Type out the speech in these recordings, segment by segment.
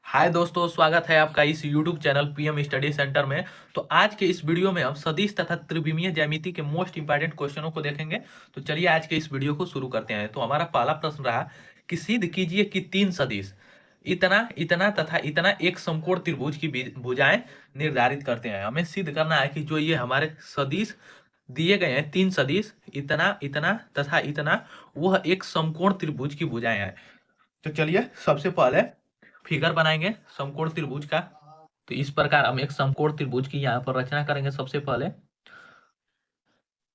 हाय दोस्तों, स्वागत है आपका इस YouTube channel PM study centre में। तो आज के इस वीडियो में हम सदिश तथा त्रिविमीय ज्यामिति के मोस्ट इंपॉर्टेंट क्वेश्चनों को देखेंगे। तो चलिए आज के इस वीडियो को शुरू करते हैं। तो हमारा पहला प्रश्न रहा कि सिद्ध कीजिए कि तीन सदिश इतना इतना तथा इतना एक समकोण त्रिभुज की भुजाएं निर्धारित करते हैं। हमें सिद्ध करना है कि जो ये हमारे सदिश दिए गए हैं, तीन सदिश इतना इतना तथा इतना, वह एक समकोण त्रिभुज की भुजाएं हैं। तो चलिए सबसे पहले फिगर बनाएंगे समकोण त्रिभुज का। तो इस प्रकार हम एक समकोण त्रिभुज की यहाँ पर रचना करेंगे। सबसे पहले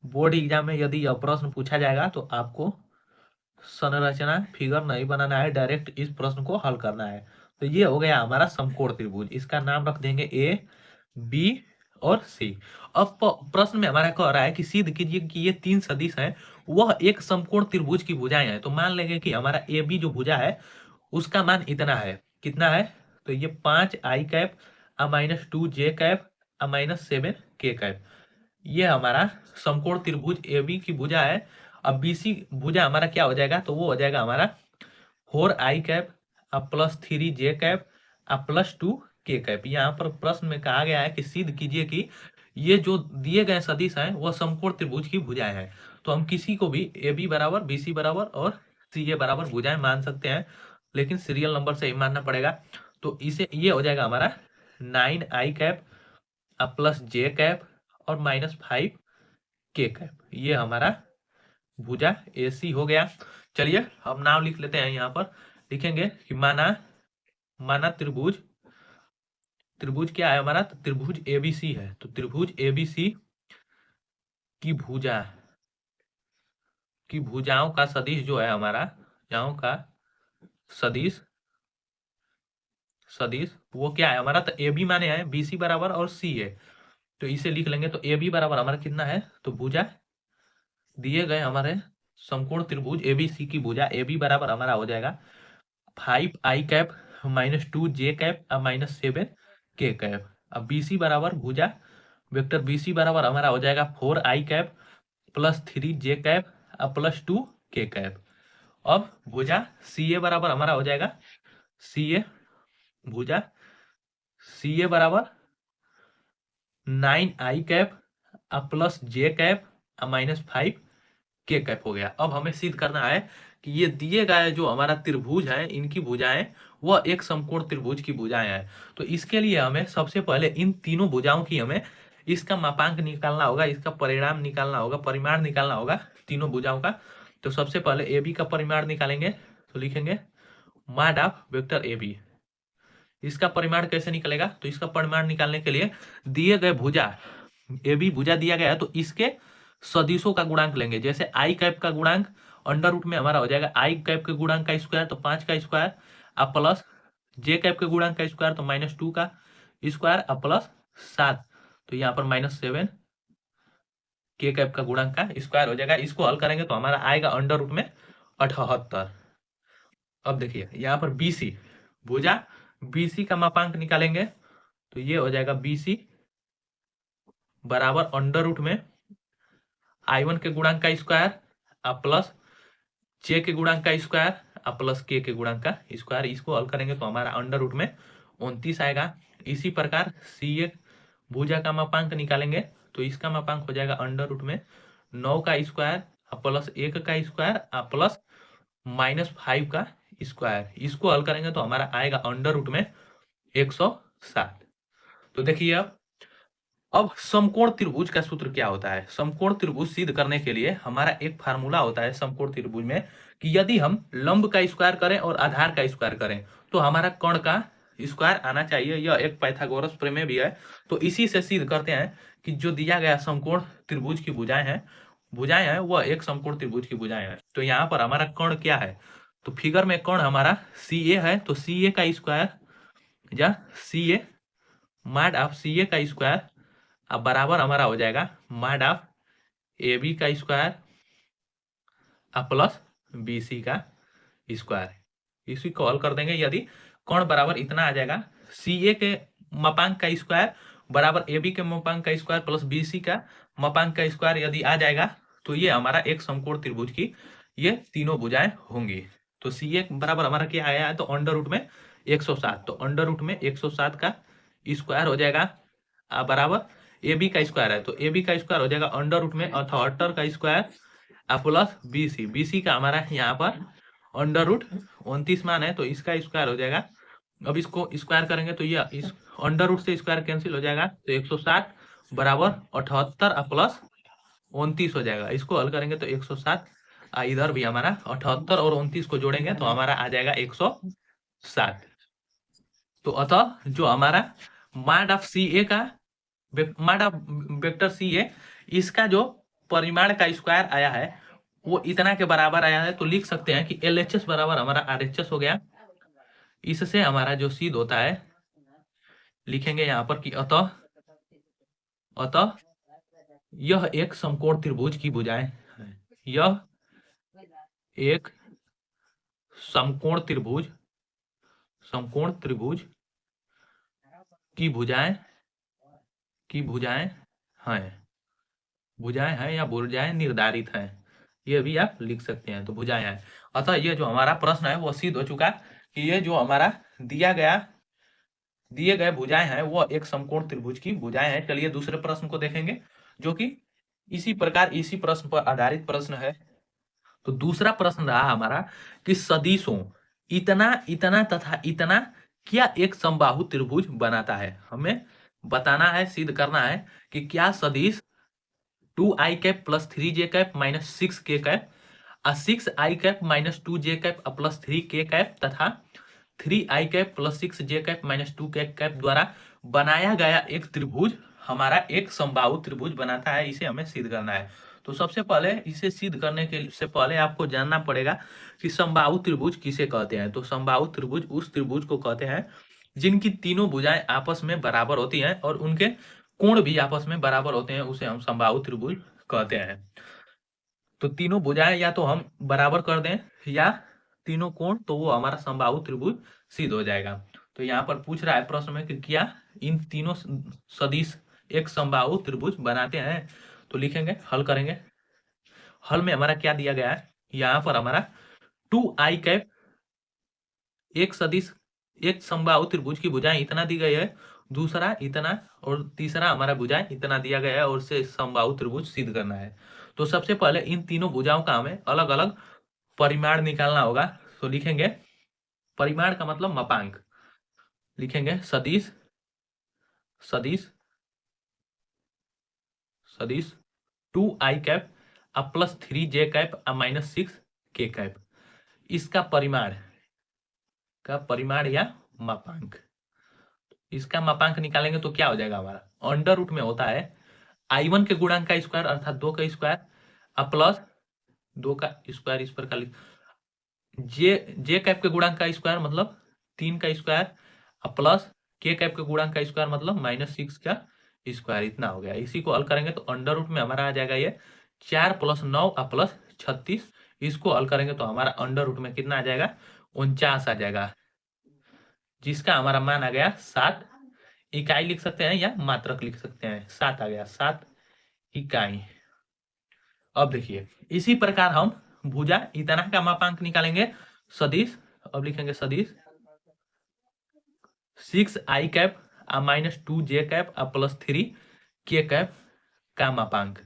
बोर्ड एग्जाम में यदि यह प्रश्न पूछा जाएगा तो आपको संरचना फिगर नहीं बनाना है, डायरेक्ट इस प्रश्न को हल करना है। तो ये हो गया हमारा समकोण त्रिभुज। इसका नाम रख देंगे ए, बी और सी। अब प्रश्न में हमारा कह रहा है कि सिद्ध कीजिए कि ये तीन सदिश हैं, वह एक समकोण त्रिभुज की भुजाएं हैं। तो मान लेंगे कि हमारा ए बी जो भुजा है उसका मान इतना है। कितना है? तो ये 5i cap -2j cap -7k cap, ये हमारा समकोण त्रिभुज ए बी की भुजा है। अब बीसी भुजा हमारा क्या हो जाएगा? तो वो हो जाएगा हमारा 4i cap +3j cap +2k cap. यहाँ पर प्रश्न में कहा गया है कि सिद्ध कीजिए कि ये जो दिए गए सदिश हैं वह समकोण त्रिभुज की भुजाएं हैं। तो हम किसी को भी ए बी बराबर, बी सी बराबर और सी ए बराबर भुजाएं मान सकते हैं, लेकिन सीरियल नंबर से ही मानना पड़ेगा। तो इसे ये हो जाएगा हमारा 9i कैप +j कैप और -5k कैप। ये हमारा भुजा ए सी हो गया। चलिए अब नाम लिख लेते हैं। यहाँ पर लिखेंगे कि माना माना त्रिभुज त्रिभुज क्या है हमारा? तो त्रिभुज एबीसी है। तो त्रिभुज एबीसी की भुजाओं का सदिश जो है हमारा, भुजाओं का सदिश सदिश वो क्या है हमारा? तो ए बी माने है बी सी बराबर और सी ए। तो इसे लिख लेंगे। तो ए बी बराबर हमारा कितना है? तो भुजा दिए गए हमारे समकोण त्रिभुज एबीसी की भुजा ए बी बराबर हमारा हो जाएगा 5i cap -2j cap -7k cap. अब बी सी बराबर भुजा वेक्टर बी सी बराबर हमारा हो जाएगा 4i cap +3j cap +2k cap. अब भुजा सी ए बराबर हमारा हो जाएगा सी ए भुजा सी ए बराबर 9i cap +j cap -5k cap हो गया। अब हमें सिद्ध करना है कि ये दिए गए जो हमारा त्रिभुज है, इनकी भुजाएं वह एक समकोण त्रिभुज की भुजाएं हैं। तो इसके लिए हमें सबसे पहले इन तीनों भुजाओं की हमें इसका मापांक निकालना होगा, इसका परिणाम निकालना होगा, परिमाण निकालना होगा तीनों भुजाओं का। तो सबसे पहले ए बी का परिमाण निकालेंगे। तो लिखेंगे mod of vector A B. इसका परिमाण कैसे निकलेगा? तो इसका परिमाण निकालने के लिए दिए गए भुजा ए बी भुजा दिया गया है तो इसके सदिशों का गुणांक लेंगे। जैसे आई कैप का गुणांक अंडर रूट में हमारा हो जाएगा आई कैप के गुणांक का स्क्वायर तो 5 का स्क्वायर अब प्लस जे कैप के गुणांक का स्क्वायर तो -2 का स्क्वायर अब +7, तो यहाँ पर -7 के कैप का गुणांक का स्क्वायर हो जाएगा। इसको हल करेंगे तो हमारा आएगा अंडर रूट में 78। अब देखिए यहाँ पर बीसी भुजा बीसी का मापांक निकालेंगे। तो ये हो जाएगा बीसी बराबर अंडर रूट में I1 के गुणांक का स्क्वायर अब प्लस जे के गुणांक का स्क्वायर अब प्लस के गुणांक का स्क्वायर। इसको हल करेंगे तो हमारा अंडर रूट में 29 आएगा। इसी प्रकार सी ए भुजा का मापांक निकालेंगे। तो इसका मापांक हो जाएगा अंडर रूट में 9 का स्क्वायर अब +1 का स्क्वायर अब +-5 का स्क्वायर। इसको हल करेंगे तो हमारा आएगा अंडर रूट में 107। तो देखिए अब समकोण त्रिभुज का सूत्र क्या होता है? समकोण त्रिभुज सिद्ध करने के लिए हमारा एक फार्मूला होता है समकोण त्रिभुज में कि यदि हम लंब का स्क्वायर करें और आधार का स्क्वायर करें तो हमारा कर्ण का स्क्वायर आना चाहिए। यह एक पाइथागोरस प्रमेय भी है। तो इसी से सिद्ध करते हैं कि जो दिया गया समकोण त्रिभुज की भुजाएं हैं वह एक समकोण त्रिभुज की भुजाएं हैं। तो यहाँ पर हमारा कर्ण क्या है? तो फिगर में कर्ण हमारा सी ए है। तो सी ए का स्क्वायर या सी ए मॉड ऑफ सी ए का स्क्वायर अब बराबर हमारा हो जाएगा मॉड ऑफ ए बी का स्क्वायर अब प्लस बी सी का स्क्वायर। इसी को हल कर देंगे। यदि कर्ण बराबर इतना आ जाएगा सी ए के मापांक का स्क्वायर बराबर ए बी के मापांक का स्क्वायर प्लस बी सी का मापांक का स्क्वायर यदि आ जाएगा तो ये हमारा एक समकोण त्रिभुज की ये तीनों भुजाएं होंगी। तो सी ए बराबर हमारा क्या आया है? तो अंडर रूट में 107। तो अंडर रूट में 107 का स्क्वायर हो जाएगा बराबर ए बी का स्क्वायर है, तो ए बी का स्क्वायर हो जाएगा अंडर रूट में 78 का स्क्वायर प्लस बी सी का हमारा यहाँ पर अंडर रूट 29 मान है, तो इसका स्क्वायर हो जाएगा। अब इसको स्क्वायर करेंगे तो ये इस अंडर रूट से स्क्वायर कैंसिल हो जाएगा, तो 107 बराबर 78 प्लस 29 हो जाएगा। इसको हल करेंगे तो 107, इधर भी हमारा 78 और 29 को जोड़ेंगे तो हमारा आ जाएगा 107। तो अतः जो हमारा माड ऑफ सी ए का माड ऑफ वेक्टर सी ए, इसका जो परिमाण का स्क्वायर आया है वो इतना के बराबर आया है। तो लिख सकते हैं कि LHS बराबर हमारा RHS हो गया। इससे हमारा जो सिद्ध होता है, लिखेंगे यहाँ पर कि अतः यह एक समकोण त्रिभुज की भुजाएं है। यह एक समकोण त्रिभुज की भुजाएं हैं या भुजाएं निर्धारित हैं, ये भी आप लिख सकते हैं। तो भुजाएं हैं। अतः ये जो हमारा प्रश्न है वो सिद्ध हो चुका कि ये जो हमारा दिए गए भुजाएं हैं वो एक समकोण त्रिभुज की भुजाएं हैं। चलिए दूसरे प्रश्न को देखेंगे, जो कि इसी प्रश्न पर आधारित प्रश्न है। तो दूसरा प्रश्न रहा हमारा कि सदिशों इतना इतना तथा इतना क्या एक समबाहु त्रिभुज बनाता है। हमें बताना है, सिद्ध करना है कि क्या सदिश 2i cap plus 3j cap minus 6k cap 6i cap minus 2j cap plus 3k cap तथा 3i cap plus 6j cap minus 2k cap द्वारा बनाया गया एक त्रिभुज हमारा एक समबाहु त्रिभुज बनाता है। इसे हमें सिद्ध करना है। तो सबसे पहले इसे सिद्ध करने के से पहले आपको जानना पड़ेगा कि समबाहु त्रिभुज किसे कहते हैं। तो समबाहु त्रिभुज उस त्रिभुज को कहते हैं जिनकी तीनों भुजाएं आपस में बराबर होती हैं और उनके कोण भी आपस में बराबर होते हैं, उसे हम समबाहु त्रिभुज कहते हैं। तो तीनों भुजाएं या तो हम बराबर कर दें या तीनों कोण, तो वो हमारा समबाहु त्रिभुज सिद्ध हो जाएगा। तो यहाँ पर पूछ रहा है प्रश्न में कि क्या इन तीनों सदिश एक समबाहु त्रिभुज बनाते हैं। तो लिखेंगे, हल करेंगे। हल में हमारा क्या दिया गया है, यहाँ पर हमारा 2i कैप एक सदिश एक समबाहु त्रिभुज की भुजाएं इतना दी गई है, दूसरा इतना और तीसरा हमारा भुजाएं इतना दिया गया है और उसे समबाहु त्रिभुज सिद्ध करना है। तो सबसे पहले इन तीनों भुजाओं का हमें अलग अलग परिमाण निकालना होगा। तो लिखेंगे, परिमाण का मतलब मापांक, लिखेंगे सदिश 2i cap plus 3j cap minus 6k cap, इसका परिमाण या मापांक। इसका मापांक निकालेंगे तो क्या हो जाएगा हमारा, अंडर रूट में होता है i1 के गुणांक का स्क्वायर अर्थात 2 का स्क्वायर प्लस 2 का स्क्वायर, इस पर का जे कैप के गुणांक का स्क्वायर मतलब 3 का स्क्वायर प्लस के कैप के गुणांक का स्क्वायर मतलब माइनस 6 का स्क्वायर, इतना हो गया। इसी को हल करेंगे तो अंडर रूट में हमारा आ जाएगा ये 4 प्लस 9 प्लस 36। इसको हल करेंगे तो हमारा अंडर रूट में कितना आ जाएगा, 49 आ जाएगा, जिसका हमारा मान आ गया 7 इकाई लिख सकते हैं या मात्रक लिख सकते हैं। 7 आ गया, 7 इकाई। अब देखिए इसी प्रकार हम भुजा इतना का मापांक निकालेंगे सदिश। अब लिखेंगे सदिश 6i cap minus 2j cap plus 3k cap का मापांक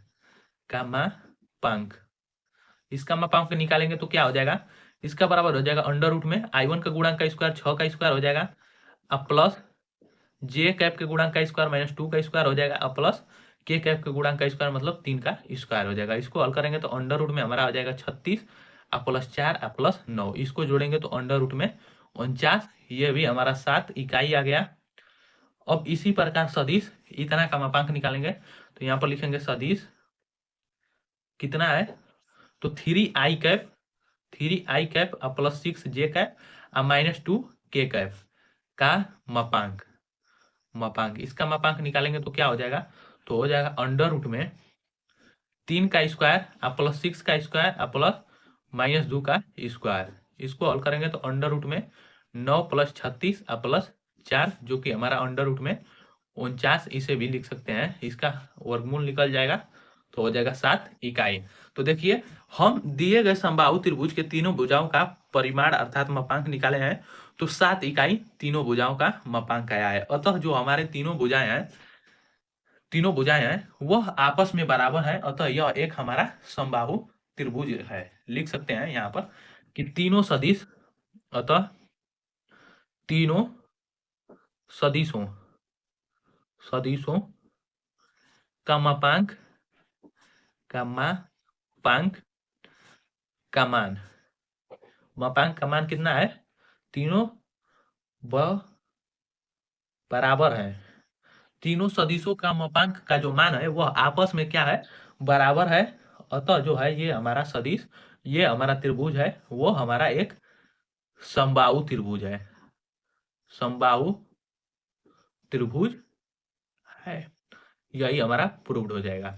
इसका मापांक निकालेंगे तो क्या हो जाएगा, इसका बराबर हो जाएगा अंडर रूट में i1 का गुणांक का स्क्वायर 6 का स्क्वायर हो जाएगा प्लस j कैप के गुणांक का स्क्वायर माइनस 2 का स्क्वायर हो जाएगा प्लस k कैप के गुणांक का स्क्वायर मतलब 3 का स्क्वायर हो जाएगा। इसको हल करेंगे तो अंडर रूट में हमारा हो जाएगा 36 प्लस 4 प्लस 9। इसको जोड़ेंगे तो अंडर रूट में 49, ये भी हमारा 7 इकाई आ गया। अब इसी प्रकार सदिश इतना का मापांक निकालेंगे तो यहाँ पर लिखेंगे सदिश कितना है, तो 3i cap plus 6j cap minus 2k cap का मापांक इसका मापांक निकालेंगे तो क्या हो जाएगा, तो हो जाएगा अंडर रूट में 3 का स्क्वायर प्लस 6 का स्क्वायर प्लस माइनस 2 का स्क्वायर। इसको हल करेंगे तो अंडर रूट में 9 प्लस 36 प्लस 4 जो कि हमारा अंडर रूट में 49, इसे भी लिख सकते हैं। इसका वर्गमूल निकल जाएगा तो हो जाएगा 7 इकाई। तो देखिए हम दिए गए समबाहु त्रिभुज के तीनों भुजाओं का परिमाण अर्थात मापांक निकाले हैं। तो 7 इकाई तीनों भुजाओं का मापांक आया है। अतः जो हमारे तीनों भुजाएं हैं वह आपस में बराबर है। अतः यह एक हमारा समबाहु त्रिभुज है। लिख सकते हैं यहाँ पर कि तीनों सदिश, अतः तीनों सदिशों का मापांक का मान कितना है? तीनों बराबर है। तीनों सदिशों का मापांक का जो मान है वह आपस में क्या है? बराबर है। अतः जो है ये हमारा सदिश, ये हमारा त्रिभुज है, वो हमारा एक समबाहु त्रिभुज है। समबाहु त्रिभुज है। यही हमारा प्रूव्ड हो जाएगा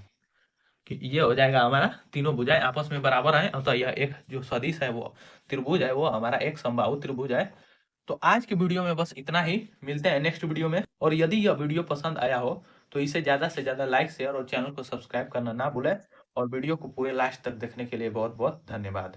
कि ये हो जाएगा हमारा तीनों भुजाएं आपस में बराबर हैं। अतः यह एक जो सदिश है वो त्रिभुज है, वो हमारा एक समबाहु त्रिभुज है। तो आज के वीडियो में बस इतना ही। मिलते हैं नेक्स्ट वीडियो में। और यदि यह वीडियो पसंद आया हो तो इसे ज्यादा से ज्यादा लाइक, शेयर और चैनल को सब्सक्राइब करना ना भूलें। और वीडियो को पूरे लास्ट तक देखने के लिए बहुत बहुत धन्यवाद।